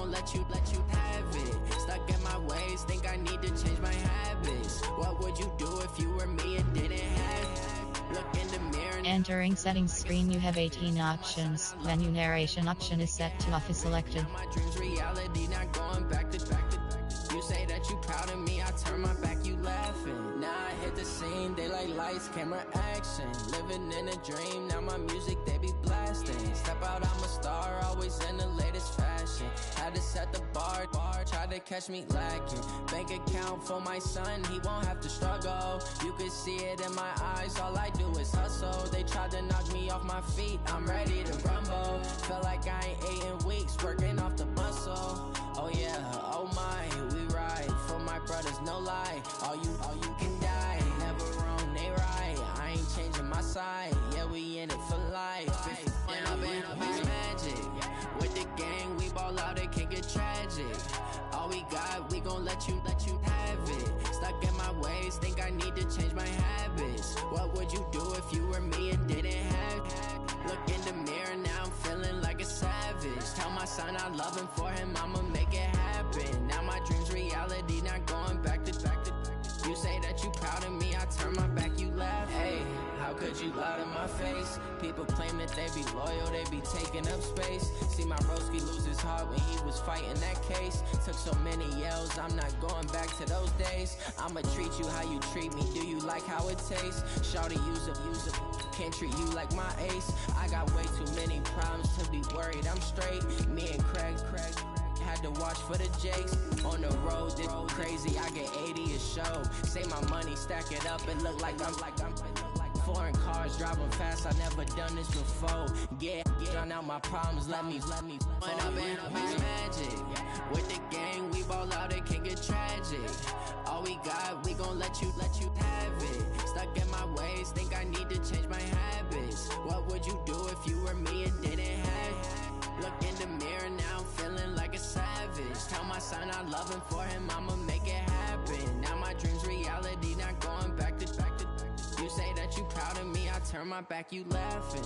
gon' let you have it. Stuck in my ways, think I need to change my habits. What would you do if you were me and didn't have it? Look in the mirror. Entering settings screen, you have 18 options. Menu narration option is set to off is selected. My dreams reality, not going back to. You say that you proud of me, I turn my back, you laughing. Now I hit the scene, they like lights, camera, action. Living in a dream, now my music they be blasting. Step out, I'm a star, always in the latest fashion. Had to set the bar, try to catch me lacking. Bank account for my son, he won't have to struggle. You can see it in my eyes, all I do is hustle. They tried to knock me off my feet, I'm ready to rumble. Felt like I ain't ate in weeks, working off the muscle. Oh yeah, oh my, we ride for my brothers, no lie. All you can die, never wrong, they right. I ain't changing my side, yeah, we in it for life. If up it's magic. With the gang, we ball out, it can get tragic. All we got, we gon' let you have it. Stuck in my ways, think I need to change my habits. What would you do if you were me and didn't have it? Look in the mirror, now I'm feeling like a savage. Tell my son I love him, for him I'ma make it happen. Now my dreams reality, not going back to. You say that you proud of me, I turn my back, you laugh. Hey, how could you lie to my face? People claim that they be loyal, they be taking up space. See my broski lose his heart when he was fighting that case. Took so many yells, I'm not going back to those days. I'ma treat you how you treat me, do you like how it tastes? Shawty, use it, can't treat you like my ace. I got way too many problems to be worried, I'm straight. Me and Craig had to watch for the Jakes. On the road, this crazy, I get 80 a show. Say my money, stack it up and look like I'm foreign cars, driving fast, I never done this before. Get drown out my problems, let me When up in it's magic. With the gang, we ball out, it can get tragic. All we got, we gon' let you have it. Stuck in my ways, think I need to change my habits. What would you do if you were me and didn't have it? Look in the mirror, now I'm feeling like a savage. Tell my son I love him, for him I'ma make it happen. Now my dreams reality, not going back to. You say that you proud of me, I turn my back, you laughing.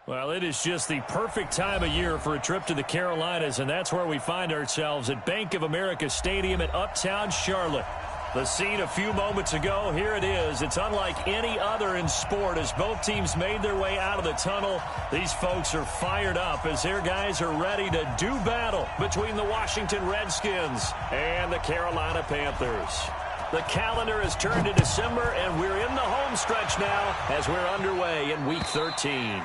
Well, it is just the perfect time of year for a trip to the Carolinas, and that's where we find ourselves at Bank of America Stadium at Uptown Charlotte. The scene a few moments ago, here it is. It's unlike any other in sport as both teams made their way out of the tunnel. These folks are fired up as their guys are ready to do battle between the Washington Redskins and the Carolina Panthers. The calendar has turned to December, and we're in the home stretch now as we're underway in Week 13.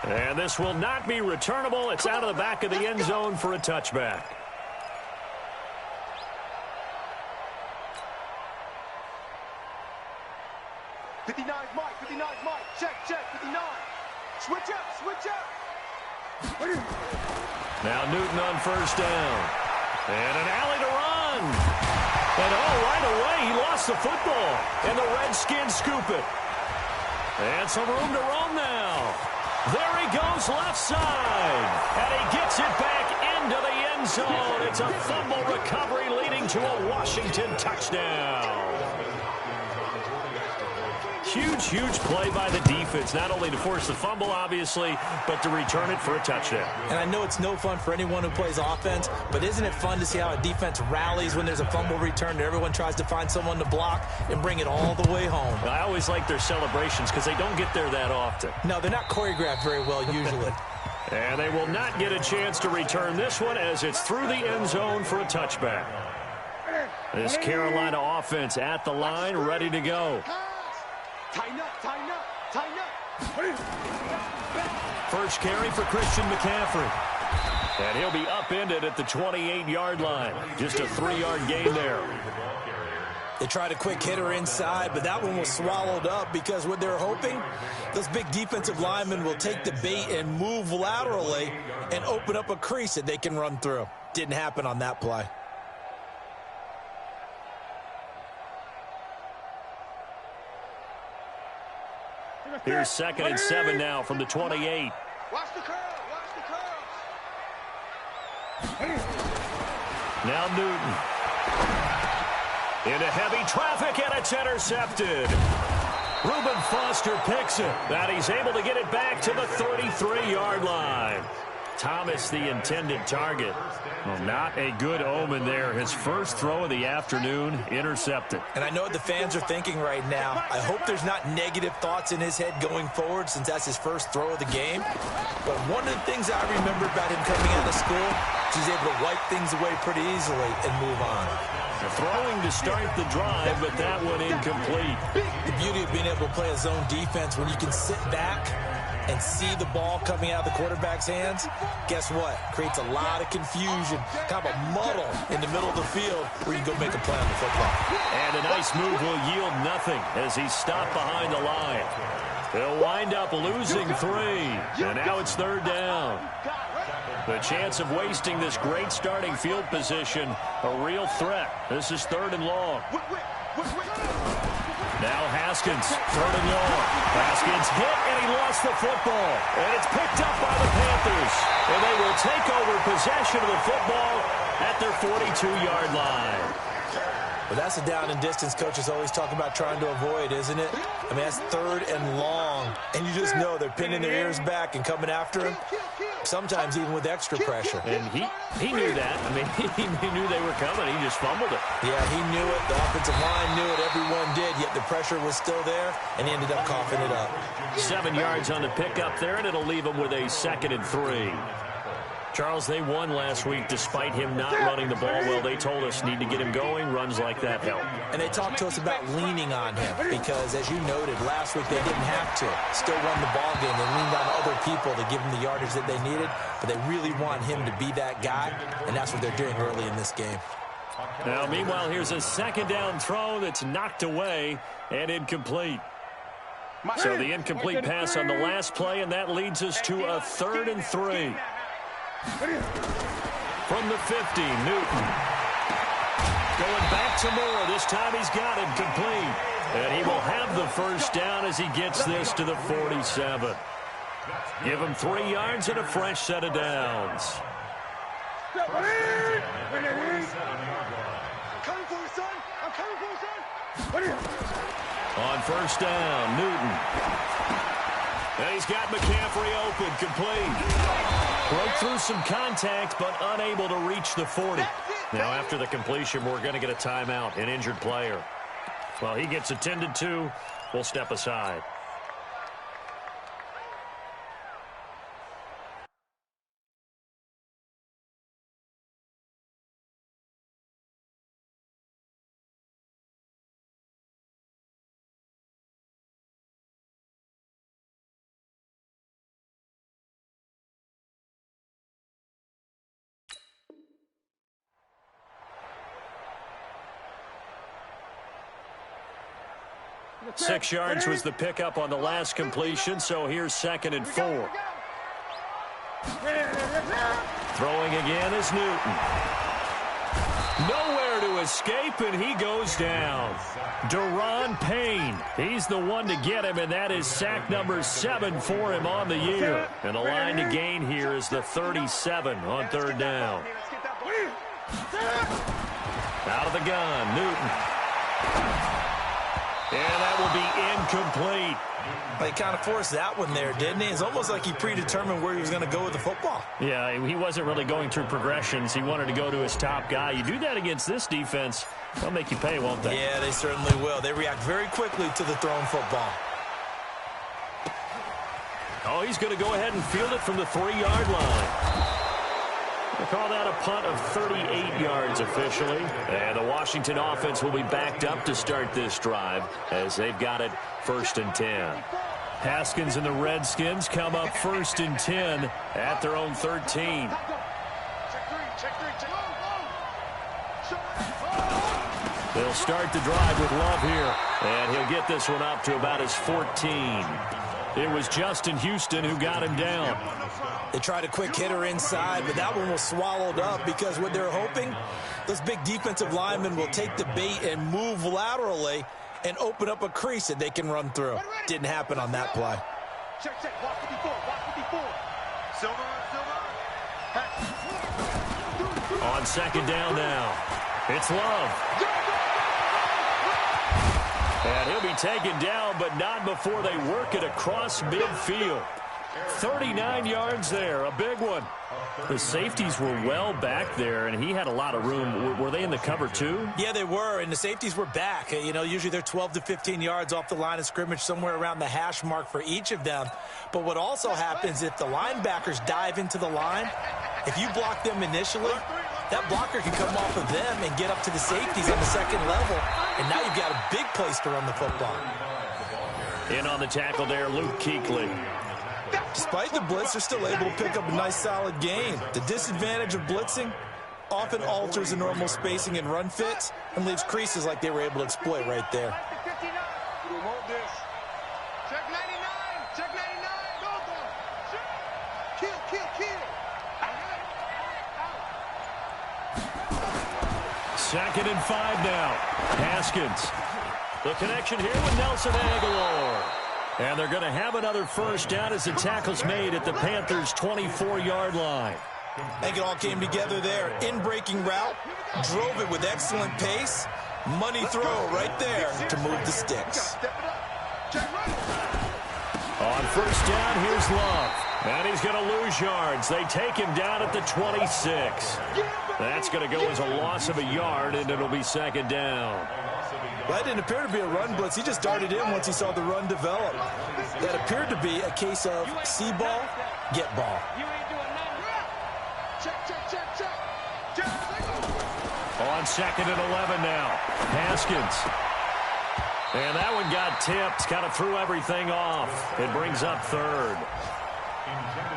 And this will not be returnable. It's out of the back of the end zone for a touchback. 59, Mike, check, 59. Switch up. Now Newton on first down. And an alley to run. And right away, he lost the football. And the Redskins scoop it. And some room to roam now. There he goes left side. And he gets it back into the end zone. It's a fumble recovery leading to a Washington touchdown. Huge play by the defense, not only to force the fumble, obviously, but to return it for a touchdown. And I know it's no fun for anyone who plays offense, but isn't it fun to see how a defense rallies when there's a fumble return and everyone tries to find someone to block and bring it all the way home? I always like their celebrations because they don't get there that often. No, they're not choreographed very well usually. And they will not get a chance to return this one as it's through the end zone for a touchback. This Carolina offense at the line, ready to go. Tighten up. First carry for Christian McCaffrey. And he'll be upended at the 28-yard line. Just a 3-yard gain there. They tried a quick hitter inside, but that one was swallowed up because what they're hoping, those big defensive linemen will take the bait and move laterally and open up a crease that they can run through. Didn't happen on that play. Here's 2nd and 7 now from the 28. Watch the curl. Now Newton. Into heavy traffic, and it's intercepted. Reuben Foster picks it, and he's able to get it back to the 33-yard line. Thomas, the intended target. Well, not a good omen there. His first throw of the afternoon, intercepted. And I know what the fans are thinking right now. I hope there's not negative thoughts in his head going forward since that's his first throw of the game. But one of the things I remember about him coming out of school is he's able to wipe things away pretty easily and move on. Throwing to start the drive, but that one incomplete. The beauty of being able to play a zone defense when you can sit back and see the ball coming out of the quarterback's hands, guess what? Creates a lot of confusion, kind of a muddle in the middle of the field where you can go make a play on the football. And a nice move will yield nothing as he's stopped behind the line. They'll wind up losing 3, and now it's 3rd down. The chance of wasting this great starting field position, a real threat. This is 3rd and long. Now Haskins, 3rd and long. Haskins hit, and he lost the football. And it's picked up by the Panthers. And they will take over possession of the football at their 42-yard line. Well, that's a down and distance coaches always talk about trying to avoid, isn't it? I mean, that's 3rd and long. And you just know they're pinning their ears back and coming after him. Sometimes even with extra pressure. And he knew that. I mean, he knew they were coming. He just fumbled it. Yeah, he knew it. The offensive line knew it. Everyone did. Yet the pressure was still there, and he ended up coughing it up. 7 yards on the pickup there, and it'll leave him with a 2nd and 3. Charles, they won last week despite him not running the ball well. They told us need to get him going. Runs like that help. And they talked to us about leaning on him because, as you noted, last week they didn't have to. Still won the ball game. They leaned on other people to give them the yardage that they needed, but they really want him to be that guy, and that's what they're doing early in this game. Now, meanwhile, here's a 2nd down throw that's knocked away and incomplete. So the incomplete pass on the last play, and that leads us to a 3rd and 3. From the 50, Newton. Going back to Moore. This time he's got him complete. And he will have the first down as he gets this to the 47. Give him 3 yards and a fresh set of downs. I'm coming for you, son. I'm coming for you, son. On first down, Newton. And he's got McCaffrey open, complete. Broke through some contact, but unable to reach the 40. Now, after the completion, we're going to get a timeout, an injured player. Well, he gets attended to. We'll step aside. Six yards was the pickup on the last completion, so here's 2nd and 4. Throwing again is Newton. Nowhere to escape, and he goes down. Deron Payne, he's the one to get him, and that is sack number 7 for him on the year. And the line to gain here is the 37 on 3rd down. Out of the gun, Newton. And that will be incomplete. He kind of forced that one there, didn't he? It's almost like he predetermined where he was going to go with the football. Yeah, he wasn't really going through progressions. He wanted to go to his top guy. You do that against this defense, they'll make you pay, won't they? Yeah, they certainly will. They react very quickly to the thrown football. Oh, he's going to go ahead and field it from the 3-yard line. They call that a punt of 38 yards officially. And the Washington offense will be backed up to start this drive as they've got it 1st and 10. Haskins and the Redskins come up 1st and 10 at their own 13. They'll start the drive with Love here. And he'll get this one up to about his 14. It was Justin Houston who got him down. They tried a quick hitter inside, but that one was swallowed up because what they're hoping, those big defensive linemen will take the bait and move laterally and open up a crease that they can run through. Didn't happen on that play. Check, watch 54, watch 54. Silver. On 2nd down now, it's Love. And he'll be taken down, but not before they work it across midfield. 39 yards there, a big one. The safeties were well back there, and he had a lot of room. Were they in the cover too? Yeah, they were, and the safeties were back. You know, usually they're 12 to 15 yards off the line of scrimmage, somewhere around the hash mark for each of them. But what also happens if the linebackers dive into the line, if you block them initially, that blocker can come off of them and get up to the safeties on the second level, and now you've got a big place to run the football. In on the tackle there, Luke Kuechly. Despite the blitz, they're still able to pick up a nice, solid gain. The disadvantage of blitzing often alters the normal spacing and run fits and leaves creases like they were able to exploit right there. We want this. Check 99. Check 99. Go, go. Kill, kill, kill. Second and 5 now. Haskins. The connection here with Nelson Aguilar. And they're going to have another first down as the tackle's made at the Panthers' 24-yard line. I think it all came together there. In-breaking route, drove it with excellent pace. Money throw right there to move the sticks. On first down, here's Love. And he's going to lose yards. They take him down at the 26. That's going to go as a loss of a yard, and it'll be second down. That didn't appear to be a run blitz. He just darted in once he saw the run develop. That appeared to be a case of see ball, get ball. On second and 11 now. Haskins. And that one got tipped. Kind of threw everything off. It brings up third.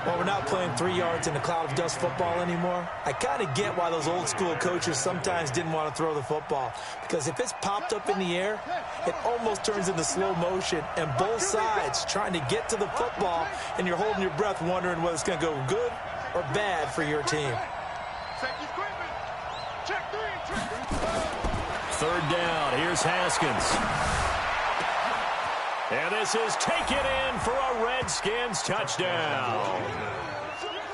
Well, we're not playing 3 yards in a cloud of dust football anymore. I kind of get why those old school coaches sometimes didn't want to throw the football. Because if it's popped up in the air, it almost turns into slow motion. And both sides trying to get to the football, and you're holding your breath wondering whether it's going to go good or bad for your team. Third down. Here's Haskins. And this is taken in for a Redskins touchdown.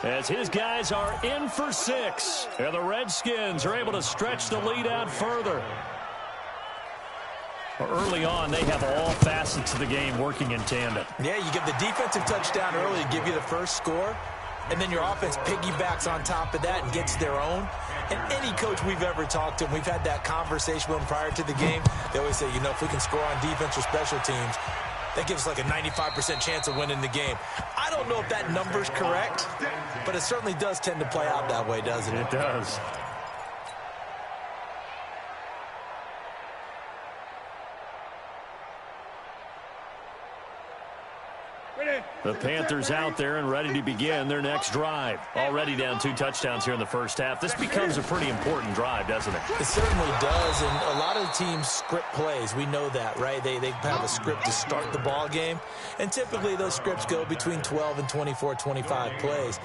As his guys are in for 6. And the Redskins are able to stretch the lead out further. Early on, they have all facets of the game working in tandem. Yeah, you get the defensive touchdown early to give you the first score. And then your offense piggybacks on top of that and gets their own. And any coach we've ever talked to, and we've had that conversation with them prior to the game, they always say, you know, if we can score on defense or special teams, that gives us like a 95% chance of winning the game. I don't know if that number's correct, but it certainly does tend to play out that way, doesn't it? It does. The Panthers out there and ready to begin their next drive. Already down 2 touchdowns here in the first half. This becomes a pretty important drive, doesn't it? It certainly does, and a lot of the teams script plays. We know that, right? They have a script to start the ball game, and typically those scripts go between 12 and 24, 25 plays.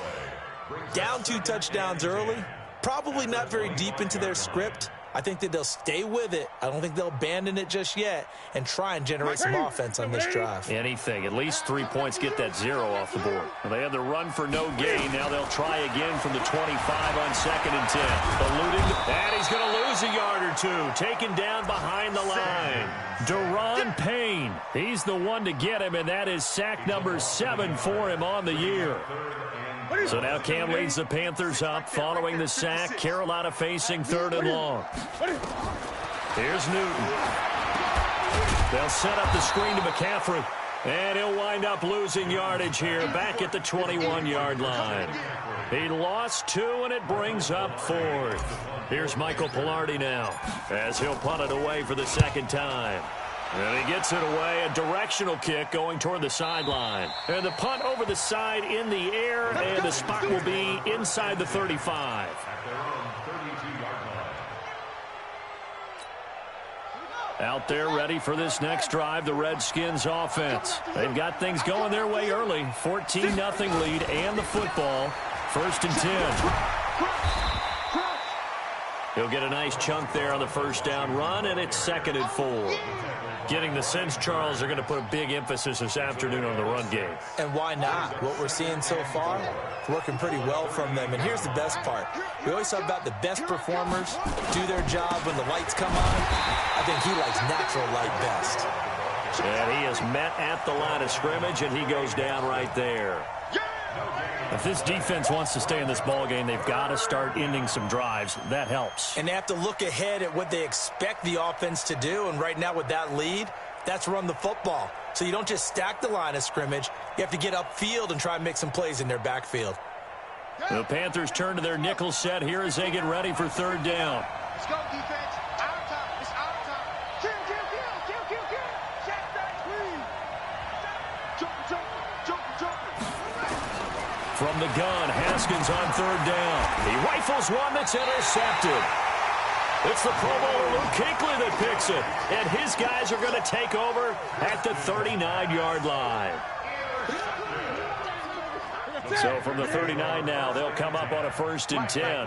Down 2 touchdowns early, probably not very deep into their script. I think that they'll stay with it. I don't think they'll abandon it just yet and try and generate some offense on this drive. Anything. At least 3 points, get that 0 off the board. Well, they had the run for no gain. Now they'll try again from the 25 on second and 10. Eluding, and he's going to lose a yard or 2. Taken down behind the line. Deron Payne. He's the one to get him, and that is sack number 7 for him on the year. So now Cam leads the Panthers up following the sack. Carolina facing 3rd and long. Here's Newton. They'll set up the screen to McCaffrey. And he'll wind up losing yardage here back at the 21-yard line. He lost 2, and it brings up 4th. Here's Michael Pilardi now as he'll punt it away for the second time. And he gets it away, a directional kick going toward the sideline. And the punt over the side in the air, and the spot will be inside the 35. Out there ready for this next drive, the Redskins offense. They've got things going their way early. 14-0 lead and the football. 1st and 10. He'll get a nice chunk there on the first down run, and it's 2nd and 4. Getting the sense, Charles, they're going to put a big emphasis this afternoon on the run game. And why not? What we're seeing so far, working pretty well from them. And here's the best part. We always talk about the best performers do their job when the lights come on. I think he likes natural light best. And he is met at the line of scrimmage, and he goes down right there. If this defense wants to stay in this ball game, they've got to start ending some drives. That helps. And they have to look ahead at what they expect the offense to do. And right now with that lead, that's run the football. So you don't just stack the line of scrimmage. You have to get upfield and try and make some plays in their backfield. The Panthers turn to their nickel set here as they get ready for third down. Let's go, defense. Our time. It's our time. Kill. Check that, please. Jump. From the gun, Haskins on third down. He rifles one that's intercepted. It's the Pro Bowler Luke Kuechly that picks it. And his guys are going to take over at the 39-yard line. So from the 39 now, they'll come up on a 1st and 10.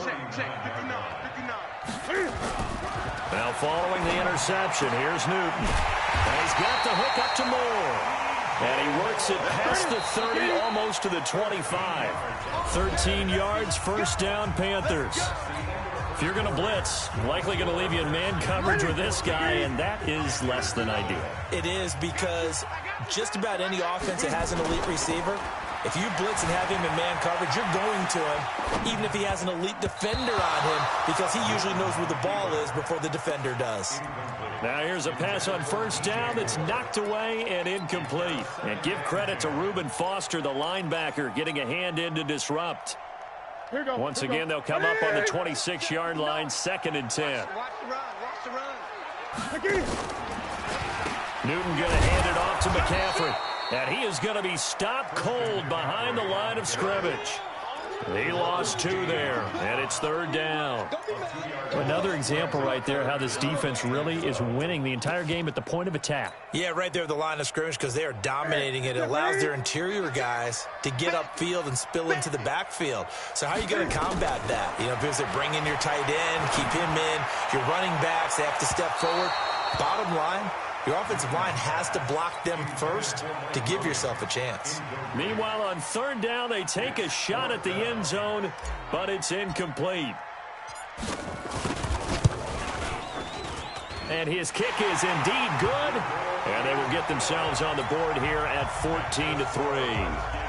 Now following the interception, here's Newton. And he's got the hook up to Moore. And he works it past the 30, almost to the 25. 13 yards, 1st down, Panthers. If you're going to blitz, likely going to leave you in man coverage with this guy, and that is less than ideal. It is, because just about any offense that has an elite receiver, if you blitz and have him in man coverage, you're going to him, even if he has an elite defender on him, because he usually knows where the ball is before the defender does. Now here's a pass on 1st down that's knocked away and incomplete. And give credit to Reuben Foster, the linebacker, getting a hand in to disrupt. Once again, they'll come up on the 26-yard line, 2nd and 10. Watch the run. Newton going to hand it off to McCaffrey. And he is going to be stopped cold behind the line of scrimmage. He lost 2 there, and it's 3rd down. Another example right there how this defense really is winning the entire game at the point of attack. Yeah, right there at the line of scrimmage, because they are dominating it. It allows their interior guys to get upfield and spill into the backfield. So how are you going to combat that? You know, because they bring in your tight end, keep him in. Your running backs, they have to step forward. Bottom line, your offensive line has to block them first to give yourself a chance. Meanwhile, on 3rd down, they take a shot at the end zone, but it's incomplete. And his kick is indeed good, and they will get themselves on the board here at 14-3.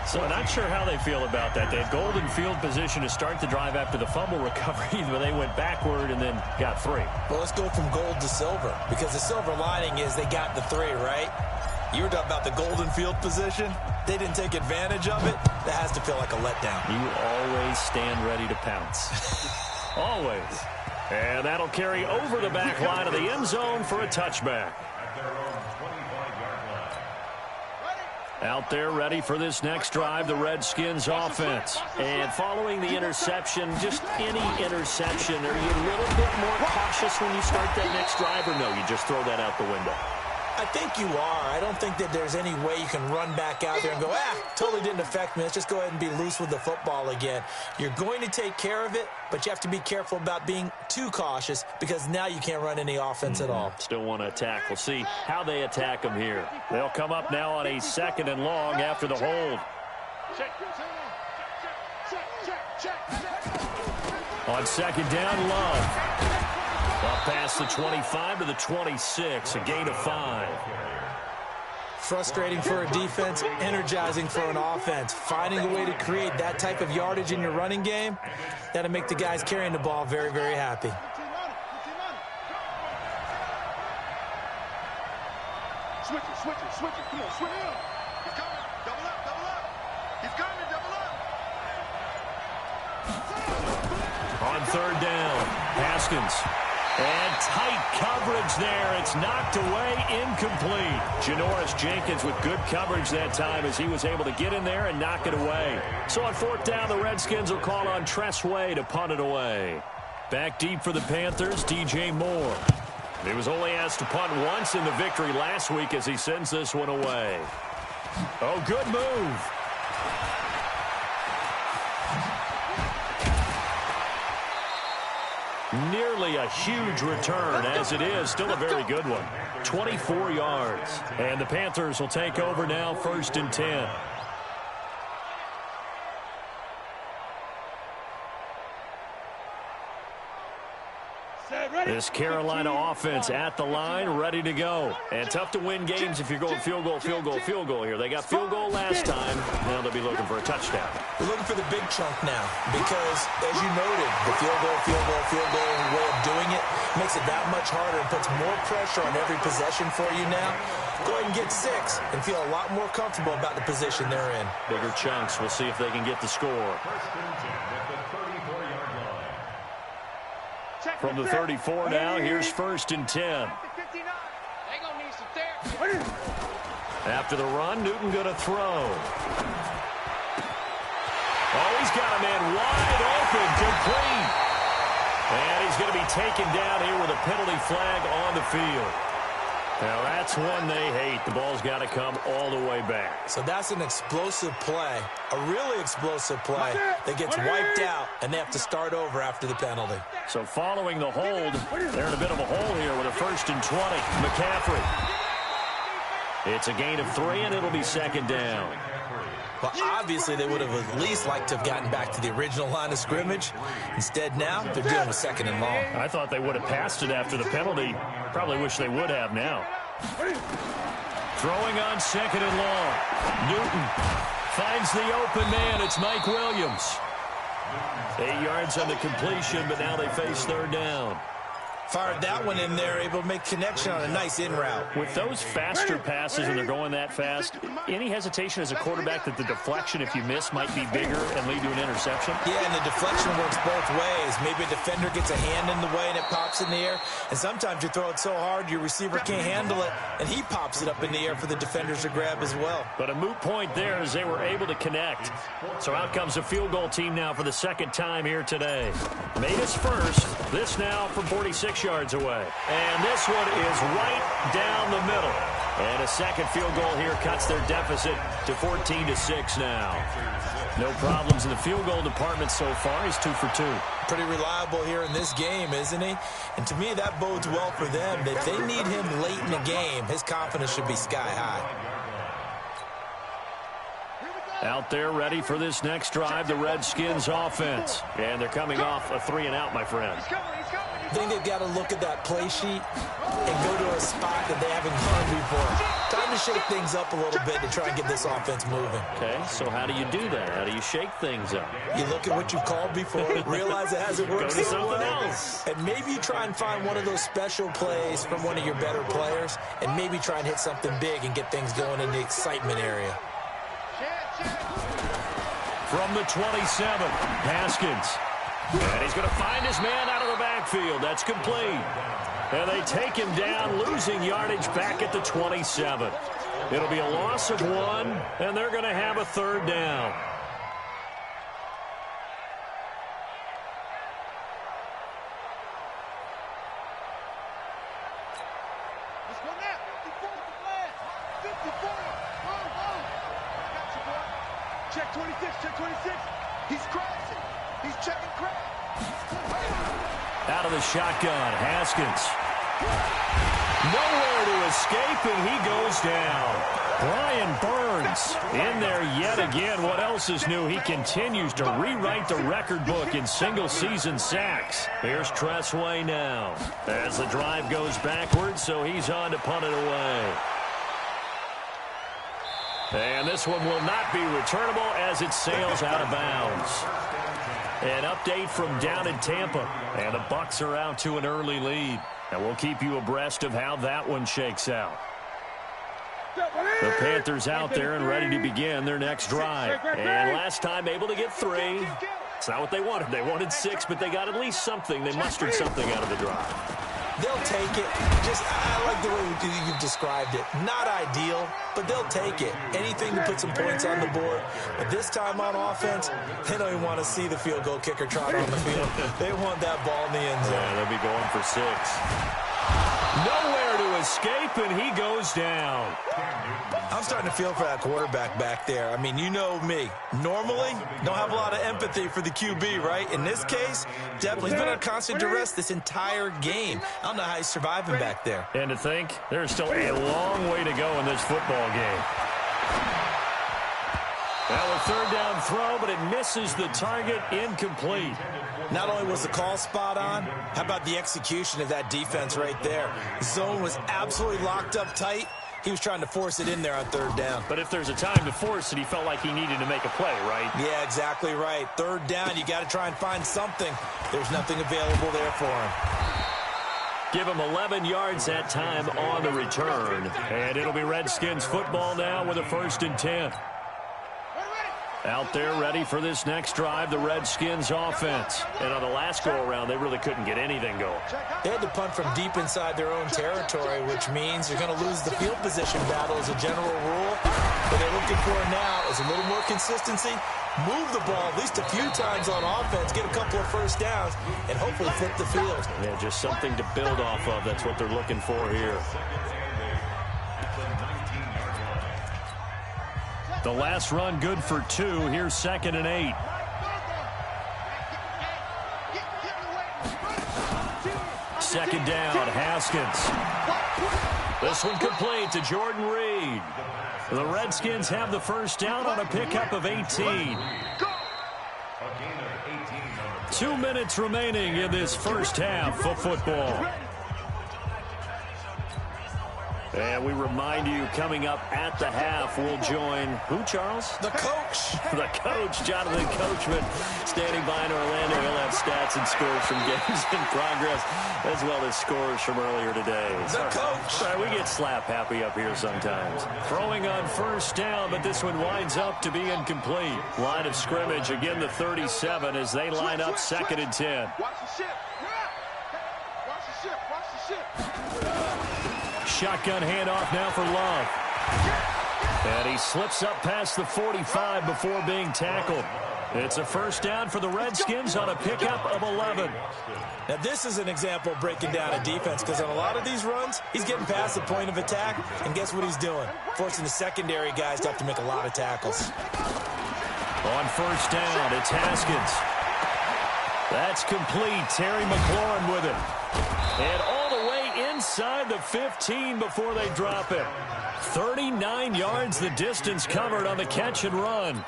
So not sure how they feel about that. They had golden field position to start the drive after the fumble recovery, but they went backward and then got 3. Well, let's go from gold to silver, because the silver lining is they got the 3, right? You were talking about the golden field position. They didn't take advantage of it. That has to feel like a letdown. You always stand ready to pounce. Always. And that'll carry over the back line of the end zone for a touchback. Out there ready for this next drive, the Redskins offense. And following the interception, just any interception, are you a little bit more cautious when you start that next drive, or no, you just throw that out the window? I think you are. I don't think that there's any way you can run back out there and go, totally didn't affect me. Let's just go ahead and be loose with the football again. You're going to take care of it, but you have to be careful about being too cautious, because now you can't run any offense at all. Still want to attack. We'll see how they attack them here. They'll come up now on a 2nd and long after the hold. On 2nd down, Love. Up past the 25 to the 26, a gain of 5. Frustrating for a defense, energizing for an offense. Finding a way to create that type of yardage in your running game, that'll make the guys carrying the ball very, very happy. Switch it. Come on, switch it. He's coming. Double up. He's coming, double up. On 3rd down, Haskins. And tight coverage there. It's knocked away, incomplete. Janoris Jenkins with good coverage that time as he was able to get in there and knock it away. So on 4th down, the Redskins will call on Tress Way to punt it away. Back deep for the Panthers, DJ Moore. He was only asked to punt once in the victory last week as he sends this one away. Oh, good move. Nearly a huge return, as it is still a very good one. 24 yards. And the Panthers will take over now, 1st and 10. Set, ready. This Carolina offense at the line, ready to go. And tough to win games if you're going field goal, field goal, field goal here. They got field goal last time. Now they'll be looking for a touchdown. We're looking for the big chunk now because, as you noted, the field goal way of doing it makes it that much harder and puts more pressure on every possession for you now. Go ahead and get 6 and feel a lot more comfortable about the position they're in. Bigger chunks. We'll see if they can get the score. From the 34 now, here's 1st and 10. After the run, Newton going to throw. Oh, he's got a man wide open, complete. And he's going to be taken down here with a penalty flag on the field. Now, that's one they hate. The ball's got to come all the way back. So that's an explosive play, a really explosive play that gets wiped out, and they have to start over after the penalty. So following the hold, they're in a bit of a hole here with a 1st and 20. McCaffrey. It's a gain of 3, and it'll be 2nd down. Well, obviously, they would have at least liked to have gotten back to the original line of scrimmage. Instead, now, they're dealing with 2nd and long. I thought they would have passed it after the penalty. Probably wish they would have now. Throwing on 2nd and long. Newton finds the open man. It's Mike Williams. 8 yards on the completion, but now they face 3rd down. Fired that one in there, able to make connection on a nice in route. With those faster passes and they're going that fast, any hesitation as a quarterback that the deflection, if you miss, might be bigger and lead to an interception? Yeah, and the deflection works both ways. Maybe a defender gets a hand in the way and it pops in the air. And sometimes you throw it so hard your receiver can't handle it, and he pops it up in the air for the defenders to grab as well. But a moot point there as they were able to connect. So out comes a field goal team now for the 2nd time here today. Made his first. This now from 46 yards away. And this one is right down the middle. And a 2nd field goal here cuts their deficit to 14-6 now. No problems in the field goal department so far. He's 2 for 2. Pretty reliable here in this game, isn't he? And to me, that bodes well for them. If they need him late in the game, his confidence should be sky high. Out there ready for this next drive, the Redskins offense. And they're coming off a 3-and-out, my friend. I think they've got to look at that play sheet and go to a spot that they haven't gone before. Time to shake things up a little bit to try and get this offense moving. Okay, so how do you do that? How do you shake things up? You look at what you've called before, realize it hasn't worked Go to so something well, else. and maybe you try and find one of those special plays from one of your better players, and maybe try and hit something big and get things going in the excitement area. From the 27, Haskins. And he's going to find his man out of the backfield. That's complete. And they take him down, losing yardage back at the 27. It'll be a loss of 1, and they're going to have a 3rd down. Check 26, check 26. He's crashing. He's checking crash. Out of the shotgun, Haskins. Nowhere to escape, and he goes down. Brian Burns in there yet again. What else is new? He continues to rewrite the record book in single-season sacks. Here's Tressway now as the drive goes backwards, so he's on to punt it away. And this one will not be returnable as it sails out of bounds. An update from down in Tampa. And the Bucs are out to an early lead. And we'll keep you abreast of how that one shakes out. The Panthers out there and ready to begin their next drive. And last time able to get 3. It's not what they wanted. They wanted 6, but they got at least something. They mustered something out of the drive. They'll take it. I like the way you've described it. Not ideal, but they'll take it. Anything to put some points on the board. But this time on offense, they don't even want to see the field goal kicker trot on the field. They want that ball in the end zone. Yeah, they'll be going for 6. Nowhere to escape, and he goes down. I'm starting to feel for that quarterback back there. I mean, you know me. Normally, don't have a lot of empathy for the QB, right? In this case, definitely he's been on constant duress this entire game. I don't know how he's surviving back there. And to think, there's still a long way to go in this football game. Well, a third down throw, but it misses the target, incomplete. Not only was the call spot on, how about the execution of that defense right there? The zone was absolutely locked up tight. He was trying to force it in there on third down. But if there's a time to force it, he felt like he needed to make a play, right? Yeah, exactly right. Third down, you got to try and find something. There's nothing available there for him. Give him 11 yards that time on the return. And it'll be Redskins football now with a 1st and 10. Out there ready for this next drive, the Redskins offense. And on the last go-around, they really couldn't get anything going. They had to punt from deep inside their own territory, which means you're going to lose the field position battle as a general rule. What they're looking for now is a little more consistency, move the ball at least a few times on offense, get a couple of first downs, and hopefully flip the field. Yeah, just something to build off of. That's what they're looking for here. The last run good for 2. Here's 2nd and 8. Second down, Haskins. This one complete to Jordan Reed. The Redskins have the first down on a pickup of 18. 2 minutes remaining in this first half of football. And we remind you, coming up at the half, we'll join who, Charles? The coach. The coach, Jonathan Coachman, standing by in Orlando. He'll have stats and scores from games in progress, as well as scores from earlier today. The coach. Sorry, we get slap happy up here sometimes. Throwing on first down, but this one winds up to be incomplete. Line of scrimmage, again the 37 as they line up 2nd and 10. Watch the ship. Watch the ship. Watch the ship. Shotgun handoff now for Love. And he slips up past the 45 before being tackled. It's a first down for the Redskins on a pickup of 11. Now, this is an example of breaking down a defense, because on a lot of these runs, he's getting past the point of attack, and guess what he's doing? Forcing the secondary guys to have to make a lot of tackles. On first down, it's Haskins. That's complete. Terry McLaurin with it. And all the way inside the 15 before they drop it. 39 yards the distance covered on the catch and run.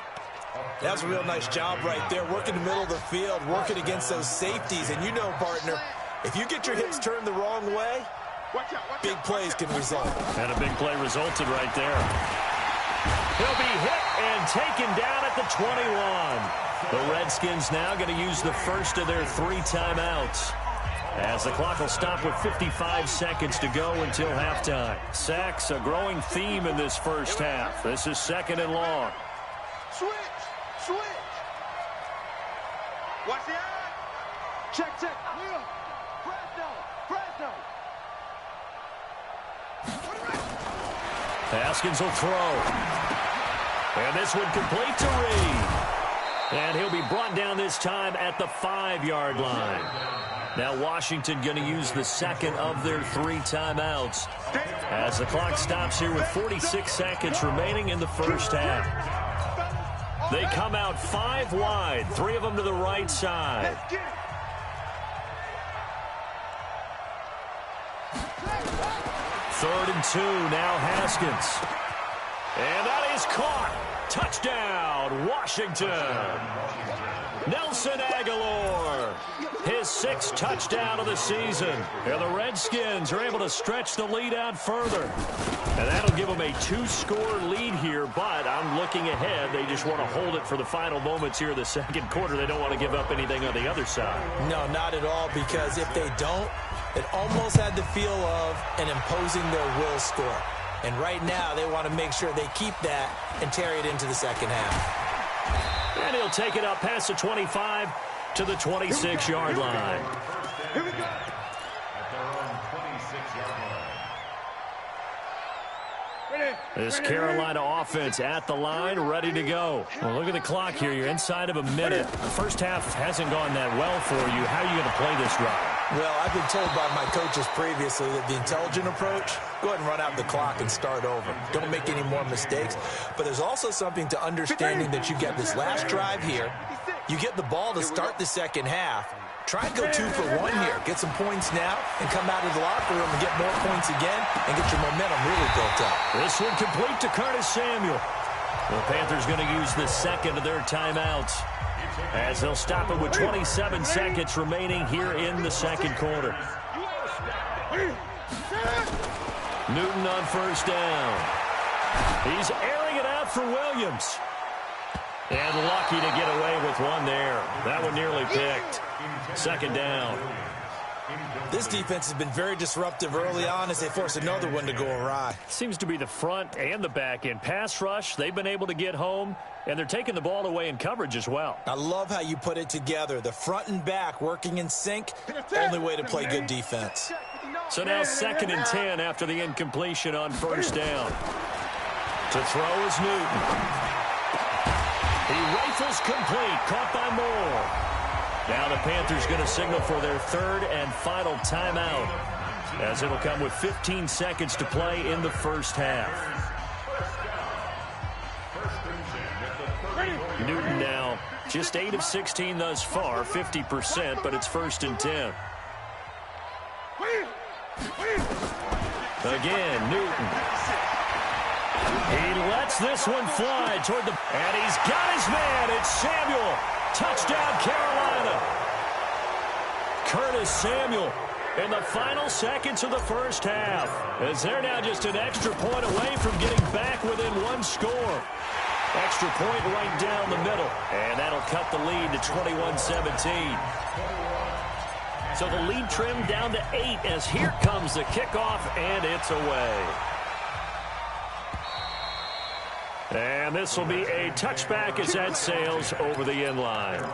That was a real nice job right there, working the middle of the field, working against those safeties. And you know, partner, if you get your hips turned the wrong way, big plays can result. And a big play resulted right there. He'll be hit and taken down at the 21. The Redskins now going to use the first of their 3 timeouts, as the clock will stop with 55 seconds to go until halftime. Sacks, a growing theme in this first half. This is 2nd and long. Switch. Watch the eye. Check. Wheel. Fresno. Haskins will throw. And this one complete to Reed. And he'll be brought down this time at the 5-yard line. Now Washington going to use the second of their 3 timeouts, as the clock stops here with 46 seconds remaining in the first half. They come out 5 wide, 3 of them to the right side. Third and 2, now Haskins. And that is caught. Touchdown, Washington. Nelson Aguilar, his 6th touchdown of the season. And the Redskins are able to stretch the lead out further. And that'll give them a 2-score lead here, but I'm looking ahead. They just want to hold it for the final moments here of the second quarter. They don't want to give up anything on the other side. No, not at all, because if they don't, it almost had the feel of an imposing their will score. And right now, they want to make sure they keep that and carry it into the second half. And he'll take it up past the 25 to the 26-yard line. Here we go. This Carolina offense at the line, ready to go. Well, look at the clock here. You're inside of a minute. The first half hasn't gone that well for you. How are you going to play this drive? Well, I've been told by my coaches previously that the intelligent approach, go ahead and run out the clock and start over. Don't make any more mistakes. But there's also something to understanding that you get this last drive here. You get the ball to start the second half. Try and go 2 for 1 here. Get some points now and come out of the locker room and get more points again and get your momentum really built up. This one complete to Curtis Samuel. The Panthers going to use the second of their timeouts as they'll stop it with 27 seconds remaining here in the second quarter. Newton on first down. He's airing it out for Williams. And lucky to get away with one there. That one nearly picked. Second down. This defense has been very disruptive early on as they force another one to go awry. Seems to be the front and the back end. Pass rush, they've been able to get home, and they're taking the ball away in coverage as well. I love how you put it together. The front and back working in sync, only way to play good defense. So now 2nd and 10 after the incompletion on first down. To throw is Newton. He rifles complete, caught by Moore. Now the Panthers going to signal for their third and final timeout, as it'll come with 15 seconds to play in the first half. Newton now just 8 of 16 thus far, 50%, but it's 1st and 10. Again, Newton. He lets this one fly toward the... And he's got his man. It's Samuel. Touchdown, Carolina. Curtis Samuel in the final seconds of the first half, as they're now just an extra point away from getting back within one score. Extra point right down the middle, and that'll cut the lead to 21-17. So the lead trimmed down to 8 as here comes the kickoff, and it's away. And this will be a touchback as that sails over the end line.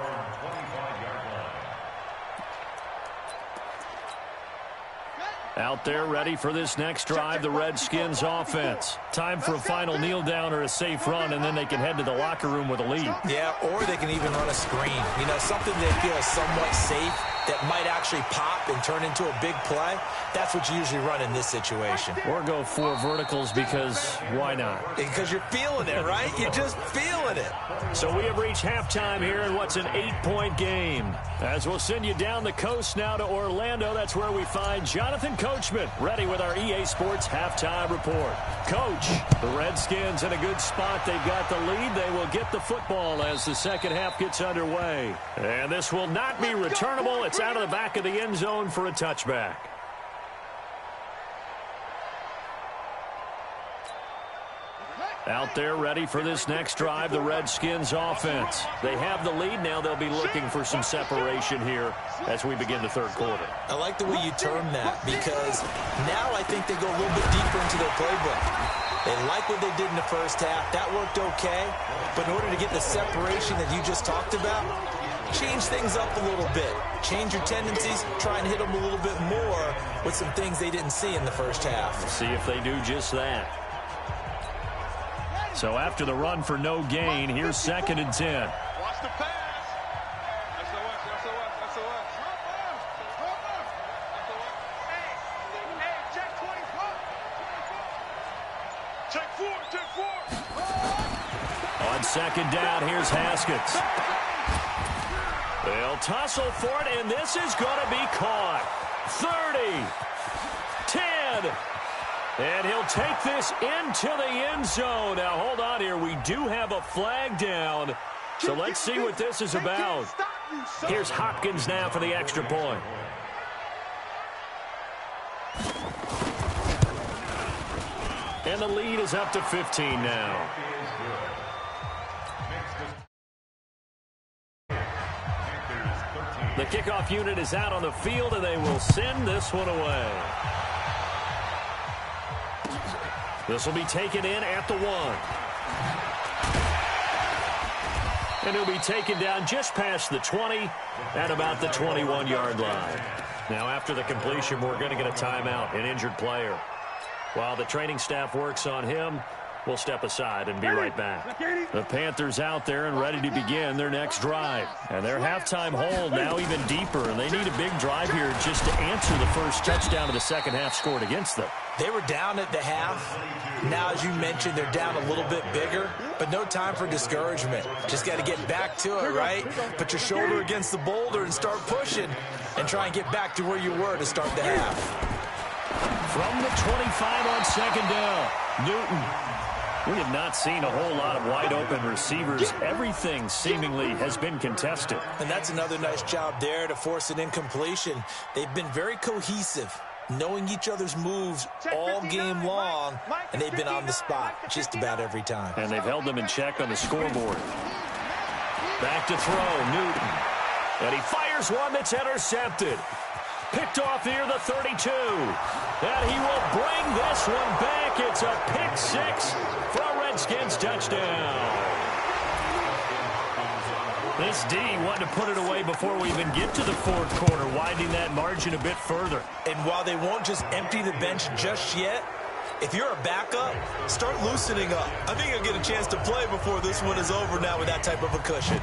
Out there ready for this next drive, the Redskins offense. Time for a final kneel down or a safe run, and then they can head to the locker room with a lead. Yeah, or they can even run a screen. You know, something they feel is somewhat safe that might actually pop and turn into a big play. That's what you usually run in this situation. Or go 4 verticals because why not? Because you're feeling it, right? You're just feeling it. So we have reached halftime here in what's an 8-point game. As we'll send you down the coast now to Orlando, that's where we find Jonathan Coachman, ready with our EA Sports halftime report. Coach, the Redskins in a good spot. They've got the lead. They will get the football as the second half gets underway. And this will not be returnable. It's out of the back of the end zone for a touchback. Out there ready for this next drive, the Redskins offense. They have the lead. Now they'll be looking for some separation here as we begin the third quarter. I like the way you term that, because now I think they go a little bit deeper into their playbook. They like what they did in the first half. That worked okay. But in order to get the separation that you just talked about, change things up a little bit. Change your tendencies. Try and hit them a little bit more with some things they didn't see in the first half. See if they do just that. So after the run for no gain, here's 2nd and 10. Watch the pass. SOS. Hey, check 24. Check 4. On 2nd down, here's Haskins. They'll tussle for it, and this is going to be caught. 30, 10. And he'll take this into the end zone. Now, hold on here. We do have a flag down. So let's see what this is about. Here's Hopkins now for the extra point. And the lead is up to 15 now. The kickoff unit is out on the field, and they will send this one away. This will be taken in at the 1. And he'll be taken down just past the 20 at about the 21-yard line. Now, after the completion, we're going to get a timeout, an injured player. While the training staff works on him, we'll step aside and be right back. The Panthers out there and ready to begin their next drive. And their halftime hold now even deeper, and they need a big drive here just to answer the first touchdown of the second half scored against them. They were down at the half. Now, as you mentioned, they're down a little bit bigger, but no time for discouragement. Just got to get back to it, right? Put your shoulder against the boulder and start pushing and try and get back to where you were to start the half. From the 25 on 2nd down, Newton. We have not seen a whole lot of wide-open receivers. Everything seemingly has been contested. And that's another nice job there to force an incompletion. They've been very cohesive, knowing each other's moves all game long, and they've been on the spot just about every time. And they've held them in check on the scoreboard. Back to throw, Newton. And he fires one that's intercepted. Picked off near the 32. And he will bring this one back. It's a pick six for a Redskins touchdown. This D wanted to put it away before we even get to the fourth quarter, widening that margin a bit further. And while they won't just empty the bench just yet, if you're a backup, start loosening up. I think you'll get a chance to play before this one is over now with that type of a cushion.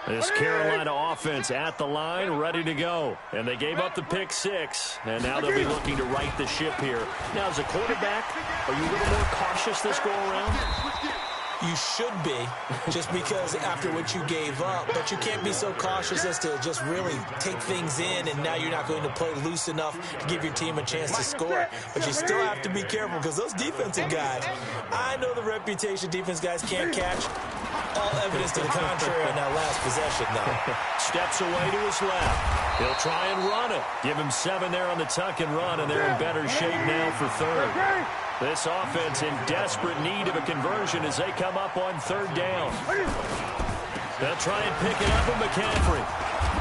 This Carolina offense at the line, ready to go. And they gave up the pick six, and now they'll be looking to right the ship here. Now, as a quarterback, are you a little more cautious this go-around? You should be, just because after what you gave up, but you can't be so cautious as to just really take things in, and now you're not going to play loose enough to give your team a chance to score. But you still have to be careful, because those defensive guys, I know the reputation defense guys can't catch. All evidence to the contrary on that last possession, though. Steps away to his left. He'll try and run it. Give him 7 there on the tuck and run, and they're in better shape now for third. This offense in desperate need of a conversion as they come up on third down. They'll try and pick it up with McCaffrey.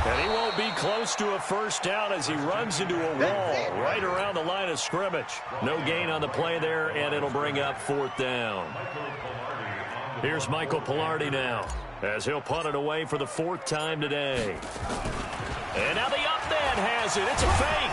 And he won't be close to a first down as he runs into a wall right around the line of scrimmage. No gain on the play there, and it'll bring up fourth down. Here's Michael Pilardi now as he'll punt it away for the 4th time today. And now the up man has it. It's a fake.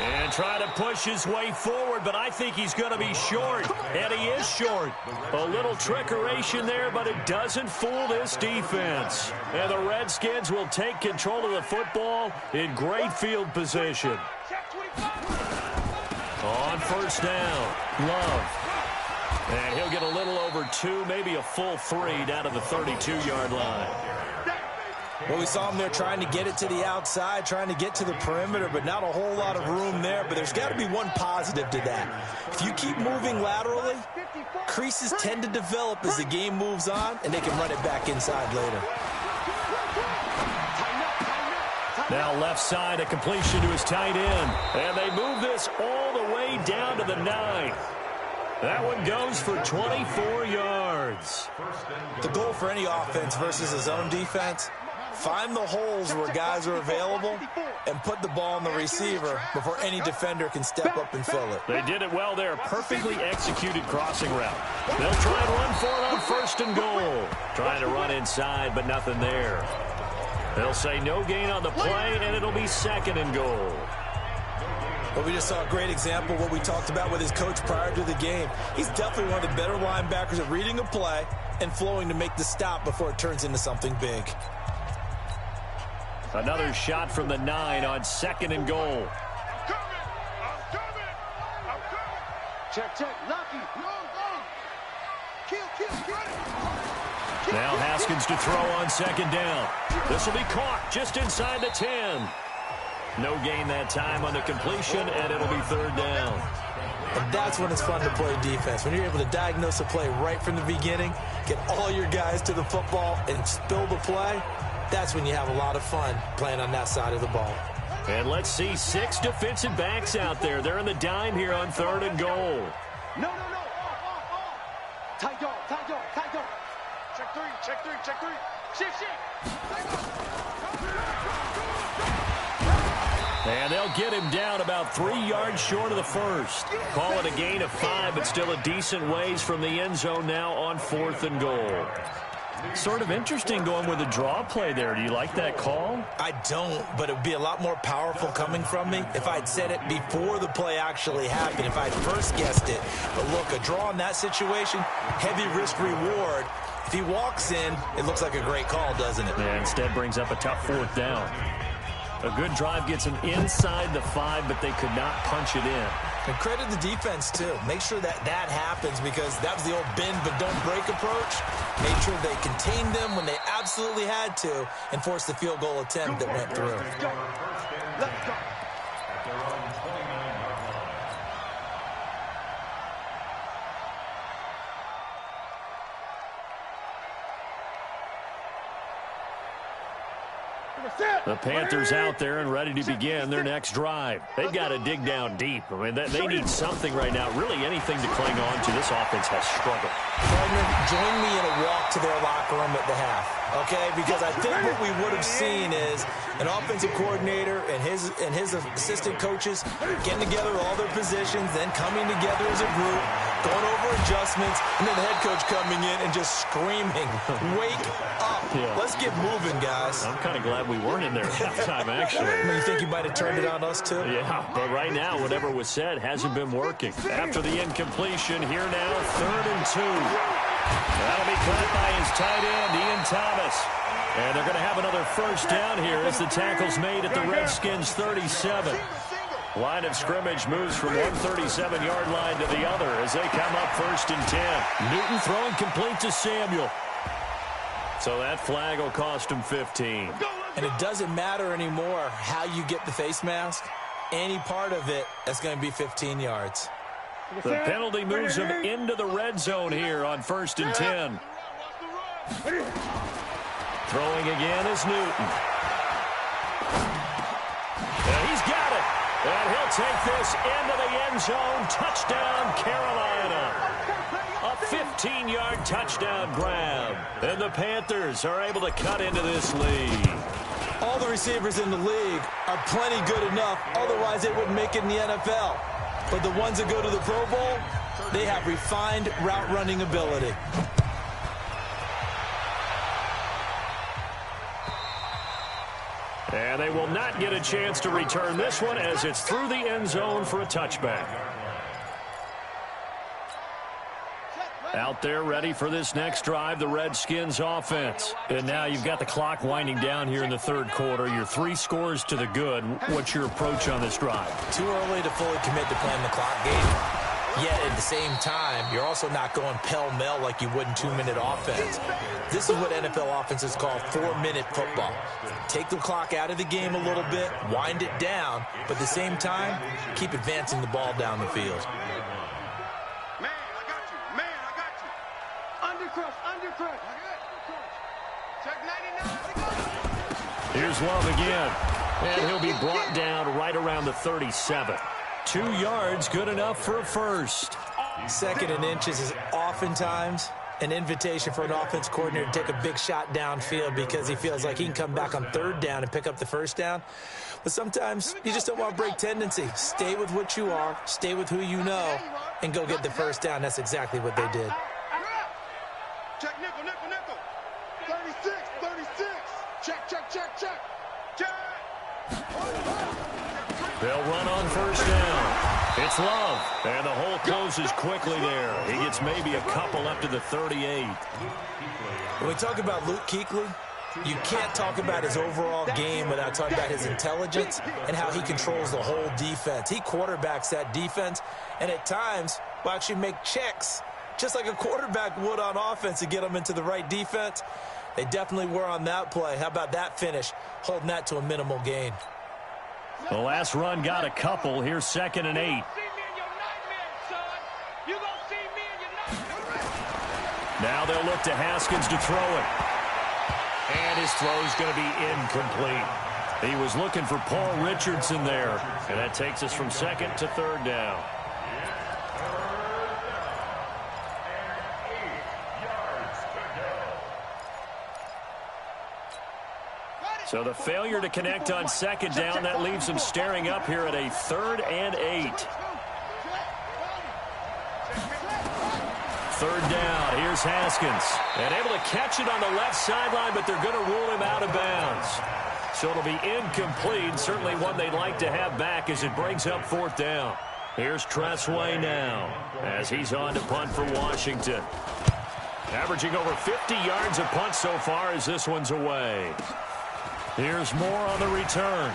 And trying to push his way forward, but I think he's going to be short. And he is short. A little trickeration there, but it doesn't fool this defense. And the Redskins will take control of the football in great field position. On first down, Love. And he'll get a little over 2, maybe a full 3 down to the 32-yard line. Well, we saw him there trying to get it to the outside, trying to get to the perimeter, but not a whole lot of room there. But there's got to be one positive to that. If you keep moving laterally, creases tend to develop as the game moves on, and they can run it back inside later. Now left side, a completion to his tight end. And they move this all the way down to the 9. That one goes for 24 yards. The goal for any offense versus his own defense, find the holes where guys are available and put the ball on the receiver before any defender can step up and fill it. They did it well there. Perfectly executed crossing route. They'll try and run for it on 1st and goal. Trying to run inside, but nothing there. They'll say no gain on the play, and it'll be 2nd and goal. But we just saw a great example of what we talked about with his coach prior to the game. He's definitely one of the better linebackers at reading a play and flowing to make the stop before it turns into something big. Another shot from the 9 on 2nd and goal. I'm coming. Check. Lucky. Kill. Now Haskins to throw on 2nd down. This will be caught just inside the 10. No gain that time on the completion, and it'll be 3rd down. And that's when it's fun to play defense. When you're able to diagnose a play right from the beginning, get all your guys to the football, and spill the play, that's when you have a lot of fun playing on that side of the ball. And let's see 6 defensive backs out there. They're in the dime here on 3rd and goal. No. Tight dog. Check three. Shift. And they'll get him down about 3 yards short of the first. Call it a gain of 5, but still a decent ways from the end zone now on 4th and goal. Sort of interesting going with a draw play there. Do you like that call? I don't, but it would be a lot more powerful coming from me if I'd said it before the play actually happened, if I'd first guessed it. But look, a draw in that situation, heavy risk reward. If he walks in, it looks like a great call, doesn't it? Yeah, instead brings up a tough 4th down. A good drive gets him inside the 5, but they could not punch it in. And credit the defense, too. Make sure that that happens because that was the old bend but don't break approach. Made sure they contained them when they absolutely had to and forced the field goal attempt that went through. Let's go. The Panthers out there and ready to begin their next drive. They've got to dig down deep. I mean, they need something right now, really anything to cling on to. This offense has struggled. Gardner, join me in a walk to their locker room at the half, okay? Because I think what we would have seen is an offensive coordinator and his assistant coaches getting together all their positions, then coming together as a group, going over adjustments, and then the head coach coming in and just screaming, wake up. Yeah. Let's get moving, guys. I'm kind of glad we weren't in there at halftime, actually. You think you might have turned it on us, too? Yeah, but right now, whatever was said hasn't been working. After the incompletion, here now, 3rd and 2. That'll be caught by his tight end, Ian Thomas. And they're going to have another first down here as the tackle's made at the Redskins' 37. Line of scrimmage moves from one 37-yard line to the other as they come up 1st and 10. Newton throwing complete to Samuel. So that flag will cost him 15. And it doesn't matter anymore how you get the face mask. Any part of it, that's going to be 15 yards. The penalty moves him into the red zone here on 1st and 10. Throwing again is Newton. And he's got it. And he'll take this into the end zone. Touchdown, Carolina. A 15-yard touchdown grab. And the Panthers are able to cut into this lead. All the receivers in the league are plenty good enough. Otherwise, they wouldn't make it in the NFL. But the ones that go to the Pro Bowl, they have refined route running ability. And they will not get a chance to return this one as it's through the end zone for a touchback. Out there ready for this next drive, the Redskins offense. And now you've got the clock winding down here in the 3rd quarter. You're 3 scores to the good. What's your approach on this drive? Too early to fully commit to playing the clock game. Yet at the same time, you're also not going pell-mell like you would in 2-minute offense. This is what NFL offenses call 4-minute football. Take the clock out of the game a little bit, wind it down, but at the same time, keep advancing the ball down the field. Here's Love again, and he'll be brought down right around the 37. 2 yards, good enough for a first. 2nd and inches is oftentimes an invitation for an offense coordinator to take a big shot downfield because he feels like he can come back on 3rd down and pick up the first down. But sometimes you just don't want to break tendency. Stay with what you are, stay with who you know, and go get the first down. That's exactly what they did. Check, nickel, nickel, nickel. 36, 36. Check, check, check, check. Check. They'll run on first down. It's Love, and the hole closes quickly there. He gets maybe a couple up to the 38. When we talk about Luke Kuechly, you can't talk about his overall game without talking about his intelligence and how he controls the whole defense. He quarterbacks that defense, and at times will actually make checks, just like a quarterback would on offense to get them into the right defense. They definitely were on that play. How about that finish, holding that to a minimal gain? The last run got a couple. Here's 2nd and 8. Now they'll look to Haskins to throw it. And his throw is going to be incomplete. He was looking for Paul Richardson there. And that takes us from 2nd to 3rd down. So the failure to connect on 2nd down, that leaves them staring up here at a 3rd and 8. 3rd down, here's Haskins. And able to catch it on the left sideline, but they're going to rule him out of bounds. So it'll be incomplete, certainly one they'd like to have back as it brings up 4th down. Here's Tressway now as he's on to punt for Washington. Averaging over 50 yards a punt so far as this one's away. Here's Moore on the return.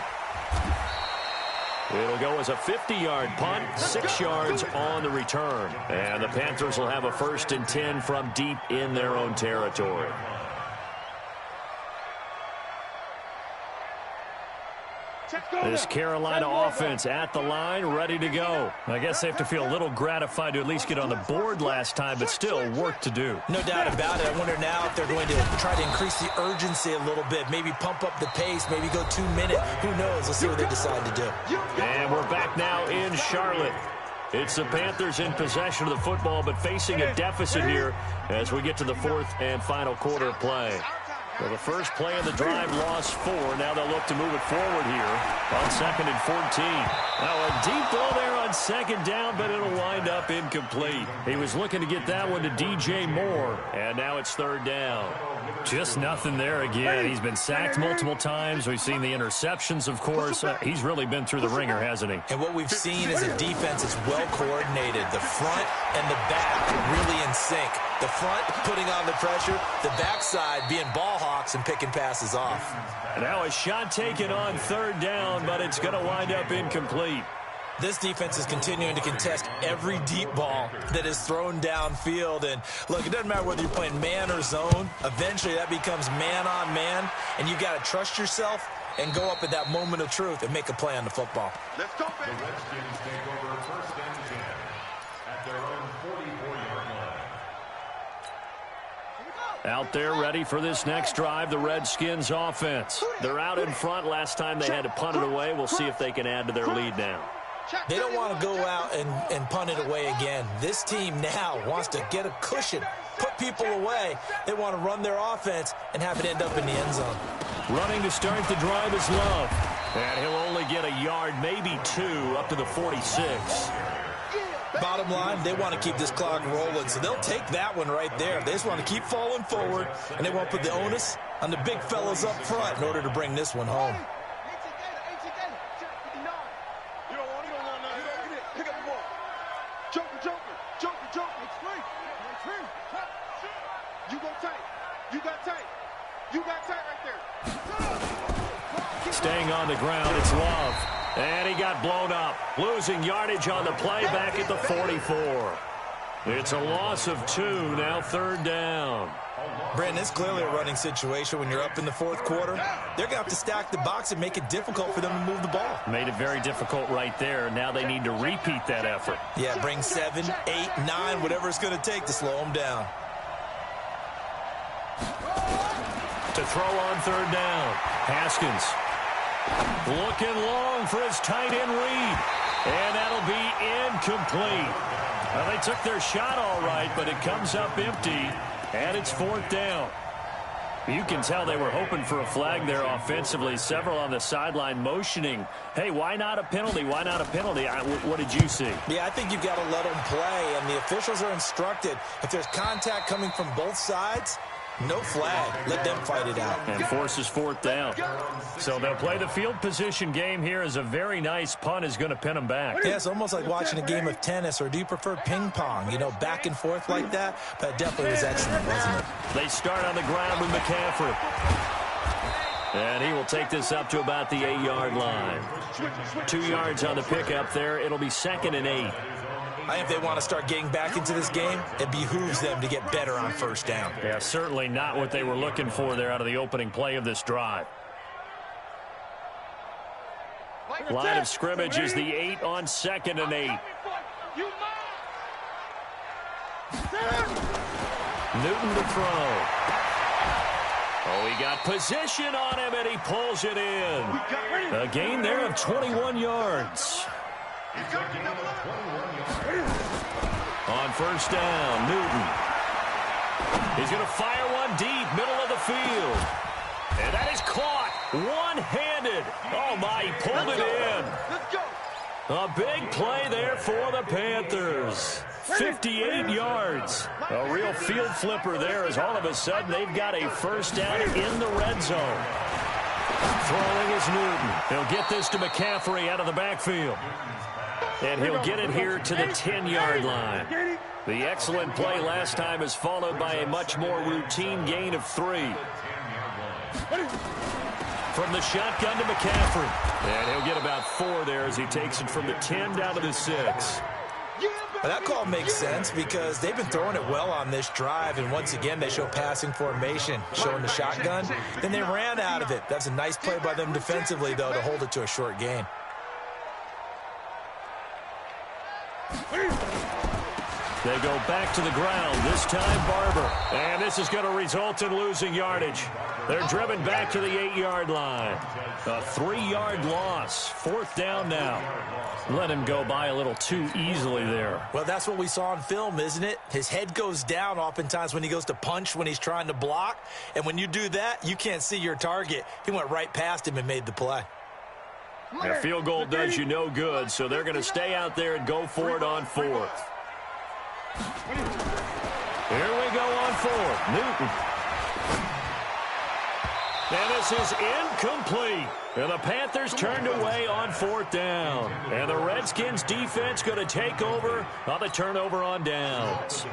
It'll go as a 50-yard punt, 6 yards on the return. And the Panthers will have a 1st and 10 from deep in their own territory. This Carolina offense at the line, ready to go. I guess they have to feel a little gratified to at least get on the board last time, but still work to do. No doubt about it. I wonder now if they're going to try to increase the urgency a little bit, maybe pump up the pace, maybe go 2 minutes. Who knows? Let's see what they decide to do. And we're back now in Charlotte. It's the Panthers in possession of the football, but facing a deficit here as we get to the 4th and final quarter play. Well, the first play of the drive lost 4. Now they'll look to move it forward here on 2nd and 14. Now a deep ball there on 2nd down, but it'll wind up incomplete. He was looking to get that one to DJ Moore, and now it's 3rd down. Just nothing there again. He's been sacked multiple times. We've seen the interceptions, of course. He's really been through the ringer, hasn't he? And what we've seen is a defense that's well coordinated. The front and the back really in sync. The front putting on the pressure, the backside being ball hawks and picking passes off. And now a shot taken on 3rd down, but it's going to wind up incomplete. This defense is continuing to contest every deep ball that is thrown downfield. And, look, it doesn't matter whether you're playing man or zone. Eventually, that becomes man on man, and you've got to trust yourself and go up at that moment of truth and make a play on the football. Let's go, baby. The Redskins take over 1st and 10 at their own 44-yard line. Out there ready for this next drive, the Redskins offense. They're out in front. Last time they had to punt it away. We'll see if they can add to their lead now. They don't want to go out and punt it away again. This team now wants to get a cushion, put people away. They want to run their offense and have it end up in the end zone. Running to start the drive is Love. And he'll only get a yard, maybe 2, up to the 46. Bottom line, they want to keep this clock rolling, so they'll take that one right there. They just want to keep falling forward, and they want to put the onus on the big fellas up front in order to bring this one home. Staying on the ground, it's Love. And he got blown up. Losing yardage on the play back at the 44. It's a loss of 2, now 3rd down. Brandon, it's clearly a running situation when you're up in the 4th quarter. They're going to have to stack the box and make it difficult for them to move the ball. Made it very difficult right there. Now they need to repeat that effort. Yeah, bring 7, 8, 9, whatever it's going to take to slow them down. To throw on 3rd down. Haskins looking long for his tight end read. And that'll be incomplete. Well, they took their shot all right, but it comes up empty. And it's 4th down. You can tell they were hoping for a flag there offensively. Several on the sideline motioning, hey, why not a penalty? Why not a penalty? What did you see? Yeah, I think you've got to let them play, and the officials are instructed. If there's contact coming from both sides, no flag. Let them fight it out. And forces 4th down. So they'll play the field position game here as a very nice punt is going to pin them back. Yeah, it's almost like watching a game of tennis, or do you prefer ping pong? You know, back and forth like that? But it definitely was excellent, wasn't it? They start on the ground with McCaffrey. And he will take this up to about the 8-yard line. 2 yards on the pickup there. It'll be 2nd and 8. I think if they want to start getting back into this game, it behooves them to get better on 1st down. Yeah, certainly not what they were looking for there out of the opening play of this drive. Line of scrimmage is the 8 on 2nd and 8. Newton to throw. Oh, he got position on him, and he pulls it in. A gain there of 21 yards. On 1st down, Newton. He's going to fire one deep, middle of the field. And that is caught one-handed. Oh, my, he pulled it in. A big play there for the Panthers. 58 yards. A real field flipper there as all of a sudden they've got a 1st down in the red zone. Throwing is Newton. He'll get this to McCaffrey out of the backfield. And he'll get it here to the 10-yard line. The excellent play last time is followed by a much more routine gain of 3. From the shotgun to McCaffrey. And he'll get about 4 there as he takes it from the 10 down to the 6. Well, that call makes sense because they've been throwing it well on this drive, and once again they show passing formation, showing the shotgun. Then they ran out of it. That's a nice play by them defensively, though, to hold it to a short gain. They go back to the ground, this time Barber. And this is going to result in losing yardage. They're driven back to the 8-yard line. A 3-yard loss. 4th down now. Let him go by a little too easily there. Well, that's what we saw on film, isn't it? His head goes down oftentimes when he goes to punch, when he's trying to block. And when you do that, you can't see your target. He went right past him and made the play. A field goal does you no good, so they're going to stay out there and go for it on 4th. Here we go on 4th. Newton. And this is incomplete. And the Panthers turned away on 4th down. And the Redskins defense going to take over on the turnover on downs.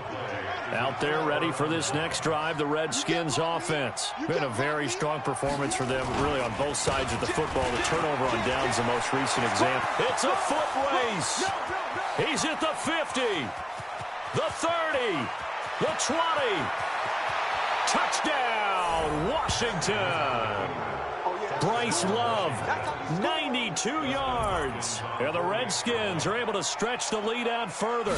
Out there ready for this next drive, the Redskins offense. Been a very strong performance for them, really on both sides of the football. The turnover on downs, the most recent example. It's a foot race. He's at the 50, the 30, the 20. Touchdown, Washington. Bryce Love, 92 yards. And the Redskins are able to stretch the lead out further.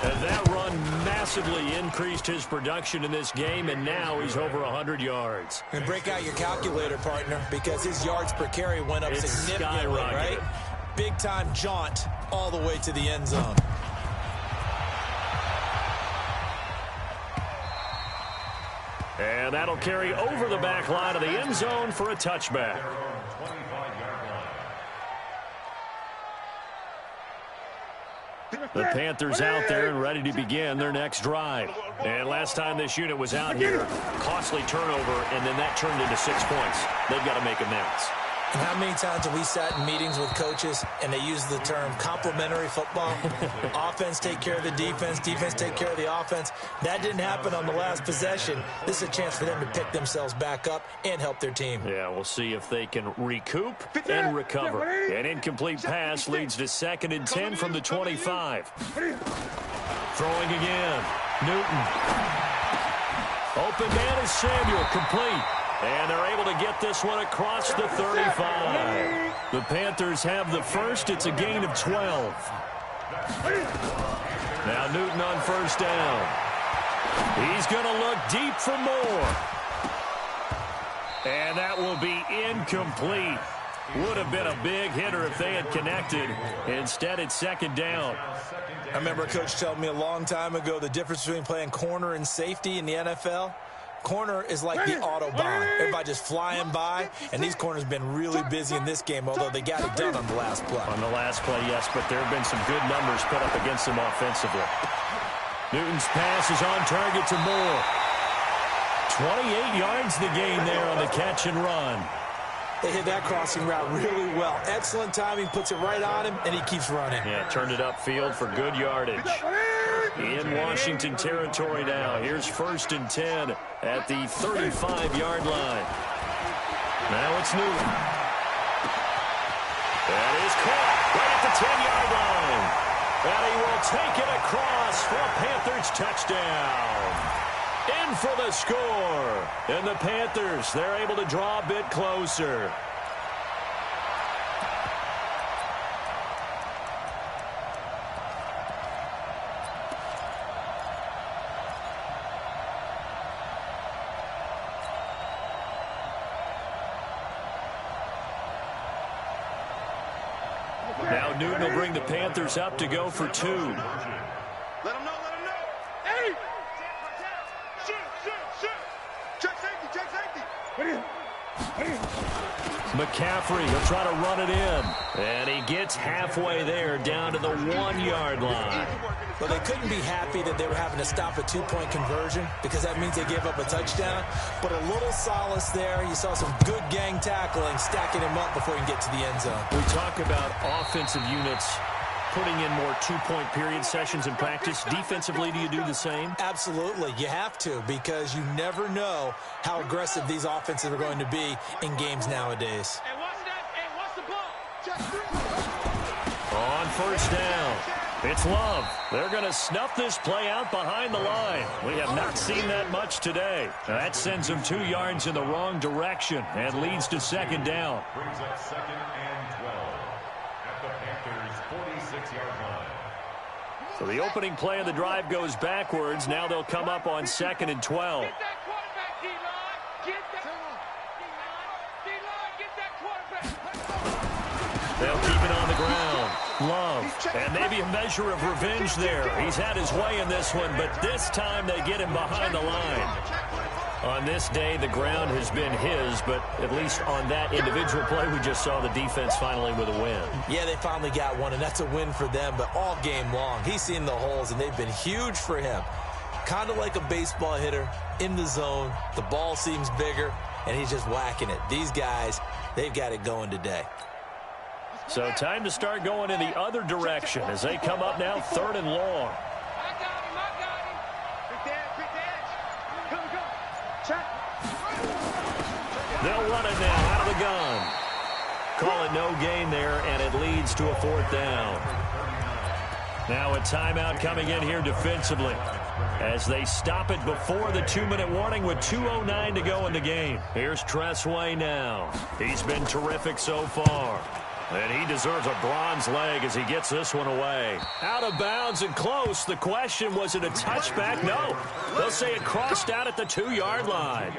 And that run massively increased his production in this game, and now he's over 100 yards. And break out your calculator, partner, because his yards per carry went up significantly, right? Big-time jaunt all the way to the end zone. And that'll carry over the back line of the end zone for a touchback. The Panthers out there and ready to begin their next drive. And last time this unit was out here, costly turnover, and then that turned into 6 points. They've got to make amends. And how many times have we sat in meetings with coaches and they use the term complementary football? Offense take care of the defense, defense take care of the offense. That didn't happen on the last possession. This is a chance for them to pick themselves back up and help their team. Yeah, we'll see if they can recoup and recover. An incomplete pass leads to 2nd and 10 from the 25. Throwing again. Newton. Open man is Samuel, complete. And they're able to get this one across the 35. The Panthers have the first. It's a gain of 12. Now Newton on 1st down. He's going to look deep for more. And that will be incomplete. Would have been a big hitter if they had connected. Instead, it's 2nd down. I remember a coach telling me a long time ago the difference between playing corner and safety in the NFL. Corner is like the Autobahn. Everybody just flying by, and these corners have been really busy in this game, although they got it done on the last play. On the last play, yes, but there have been some good numbers put up against them offensively. Newton's pass is on target to Moore. 28 yards the gain there on the catch and run. They hit that crossing route really well. Excellent timing, puts it right on him, and he keeps running. Yeah, turned it upfield for good yardage. In Washington territory now. Here's 1st and 10 at the 35-yard line. Now it's Newton. That is caught right at the 10-yard line. And he will take it across for a Panthers touchdown. In for the score. And the Panthers, they're able to draw a bit closer. Now Newton will bring the Panthers up to go for 2. Let him know, let him know. Hey! Shoot. Check safety. McCaffrey, he'll try to run it in. And he gets halfway there, down to the 1-yard line. Well, they couldn't be happy that they were having to stop a 2-point conversion because that means they gave up a touchdown. But a little solace there. You saw some good gang tackling, stacking him up before he can get to the end zone. We talk about offensive units putting in more two-point period sessions in practice. Defensively, do you do the same? Absolutely. You have to, because you never know how aggressive these offenses are going to be in games nowadays. Hey, watch that. Hey, watch the ball. On first down, it's Love. They're going to snuff this play out behind the line. We have not seen that much today. That sends them 2 yards in the wrong direction and leads to second down. Brings up 2nd and 12 at the Panthers' 46-yard line. So the opening play of the drive goes backwards. Now they'll come up on 2nd and 12. Get that quarterback, D-line. Get that D-line. Get that quarterback. They'll keep it on the ground. Love. And maybe a measure of revenge there. He's had his way in this one, but this time they get him behind the line. On this day, the ground has been his, but at least on that individual play, we just saw the defense finally with a win. Yeah, they finally got one, and that's a win for them, but all game long, he's seen the holes, and they've been huge for him. Kind of like a baseball hitter in the zone. The ball seems bigger, and he's just whacking it. These guys, they've got it going today. So time to start going in the other direction as they come up now 3rd and long. I got him. Big edge. Come. Check. They'll run it now out of the gun. Call it no gain there, and it leads to a 4th down. Now a timeout coming in here defensively as they stop it before the 2-minute warning with 2:09 to go in the game. Here's Tressway now. He's been terrific so far. And he deserves a bronze leg as he gets this one away. Out of bounds and close. The question, was it a touchback? No. They'll say it crossed out at the 2-yard line.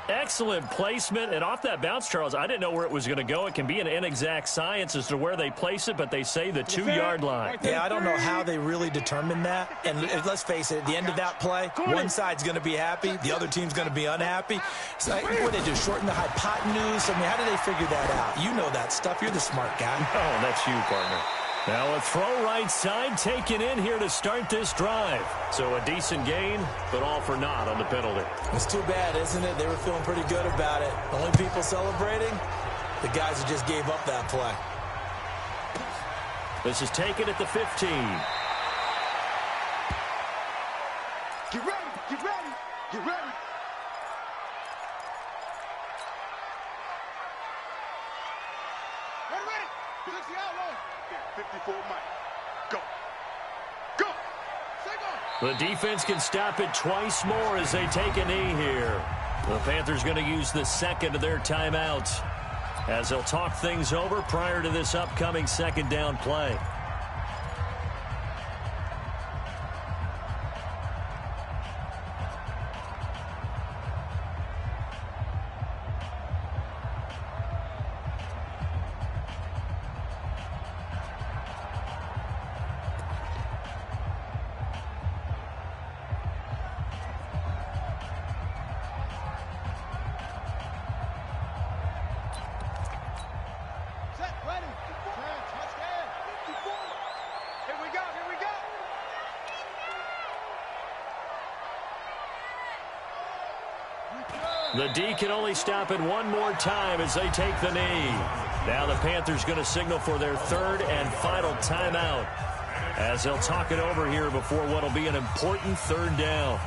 Excellent placement. And off that bounce, Charles, I didn't know where it was going to go. It can be an inexact science as to where they place it, but they say the 2-yard line. Yeah, I don't know how they really determined that. And let's face it, at the end of that play, one side's going to be happy, the other team's going to be unhappy. So what did they do, shorten the hypotenuse? I mean, how did they figure that out? You know that stuff. You're the smart guy. Oh, that's you, partner. Now a throw right side taken in here to start this drive. So a decent gain, but all for naught on the penalty. It's too bad, isn't it? They were feeling pretty good about it. The only people celebrating, the guys who just gave up that play. This is taken at the 15. Get ready. Get ready. Get ready. Ready. 54 Mike. Go. The defense can stop it twice more as they take a knee here. The Panthers going to use the second of their timeouts as they'll talk things over prior to this upcoming 2nd down play. The D can only stop it one more time as they take the knee. Now the Panthers going to signal for their 3rd and final timeout as they'll talk it over here before what will be an important 3rd down.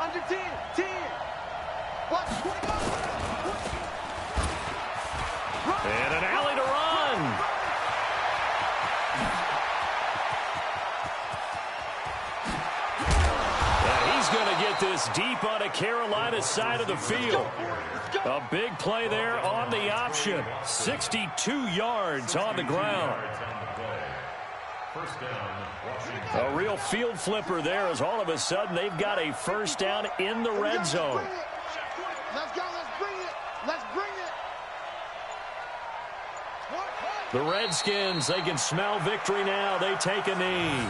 Under 10. What? And an alley to run. And he's going to get this deep on a Carolina side of the field. A big play there on the option. 62 yards on the ground. A real field flipper there as all of a sudden they've got a first down in the red zone. Let's go. Let's bring it. Let's bring it. The Redskins, they can smell victory now. They take a knee.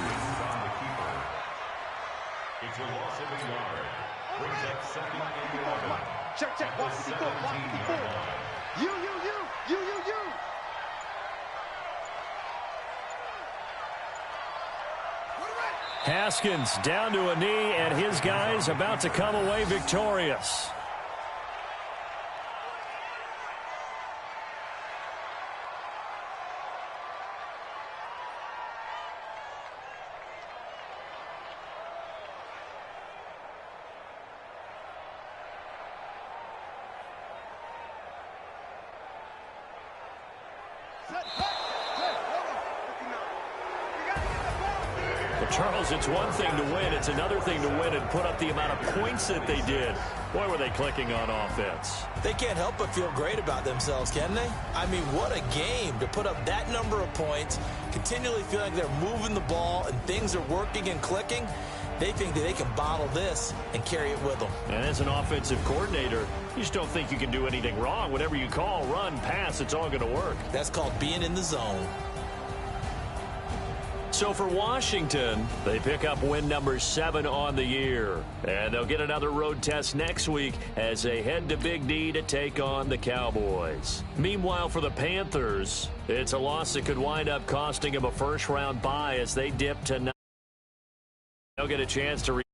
to loss of a yard. Brings up second and 11. Check, check. Block 54, block 54. You. Haskins down to a knee, and his guys about to come away victorious. Charles, it's one thing to win. It's another thing to win and put up the amount of points that they did. Boy, were they clicking on offense. They can't help but feel great about themselves, can they? I mean, what a game to put up that number of points, continually feeling like they're moving the ball and things are working and clicking. They think that they can bottle this and carry it with them. And as an offensive coordinator, you just don't think you can do anything wrong. Whatever you call, run, pass, it's all going to work. That's called being in the zone. So for Washington, they pick up win number 7 on the year. And they'll get another road test next week as they head to Big D to take on the Cowboys. Meanwhile, for the Panthers, it's a loss that could wind up costing them a first-round bye as they dip to 9. They'll get a chance to